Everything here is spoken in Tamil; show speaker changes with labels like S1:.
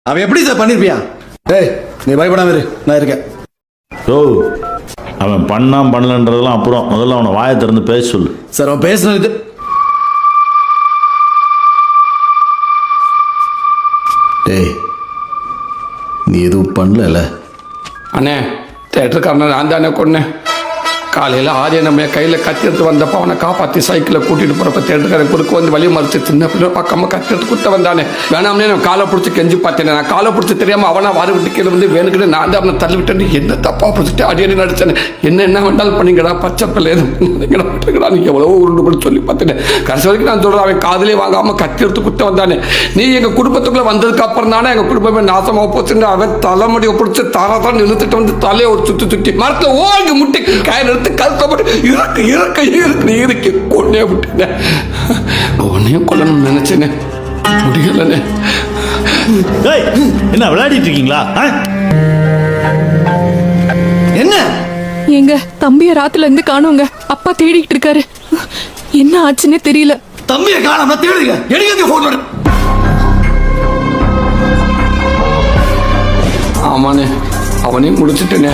S1: அவன் எப்படி சார் பண்ணிருப்பியா? டேய் நீ பயப்படாம இரு, நான் இருக்கேன்.
S2: ஓ, அவன் பண்ணலன்றதெல்லாம் அப்புறம் முதல்ல அவனை வாயை திறந்து பேச சொல்லு.
S1: சார் அவன் பேசுனது டேய் நீ எதுவும் பண்ணல
S3: அண்ணே? தேட்டருக்காரனை நான் தானே கொன்னேன். காலையில் ஆரிய நம்ம கையில் கத்தி எடுத்து வந்தப்போ அவனை காப்பாற்றி சைக்கிளில் கூட்டிகிட்டு போகிறப்ப தேட்டருக்காரன் குறுக்க வந்து வழி மறைச்சு சின்ன பிள்ளை பார்க்காம கத்தி எடுத்து குத்த வந்தானே. வேணாம்னே நான் காலை பிடிச்சி கெஞ்சி பார்த்தேன். நான் காலை பிடிச்சி தெரியாமல் அவனை வாரி விட்டு கீழே வந்து வேணுக்கிட்டு நான் தான் அவனை தள்ளி விட்டேன். என்ன தப்பாக பிடிச்சிட்டு அடியடி நடிச்சேன். என்ன வேண்டாலும் பண்ணிங்கடா, பச்சை பிள்ளை விட்டுங்கடா, நீ எவ்வளோ உருண்டு பண்ணி சொல்லி பார்த்தேன். கடைசி வரைக்கும் நான் சொல்கிறேன், அவன் காதலே வாங்காமல் கத்தி எடுத்து குத்த வந்தானே. நீ எங்கள் குடும்பத்துக்குள்ளே வந்ததுக்கு அப்புறம் தானே எங்கள் குடும்பமே நாசமாக போச்சுன்னு அவன் தலைமுடியை பிடிச்சி தாராதான் இழுத்துட்டு வந்து தலையை ஒரு சுற்றி மரத்தில் ஓங்கி முட்டி காய எடுத்து கழுத்தப்பட்டு இருக்கு கொண்டே விட்டேன். உன்னையும் கொல்லணும்னு நினைச்சேனே, முடியலண்ணே.
S2: என்ன விளையாடிட்டு இருக்கீங்களா?
S1: என்ன
S4: எங்க தம்பிய ராத்துல இருந்து காணுங்க. அப்பா தேடிட்டு இருக்காரு. என்ன ஆச்சுன்னே தெரியல.
S1: தம்பியை காணாம தேடுங்க. எடுங்க போன்.
S3: ஆமாண்ணே, அவனையும் முடிச்சுட்டேனே.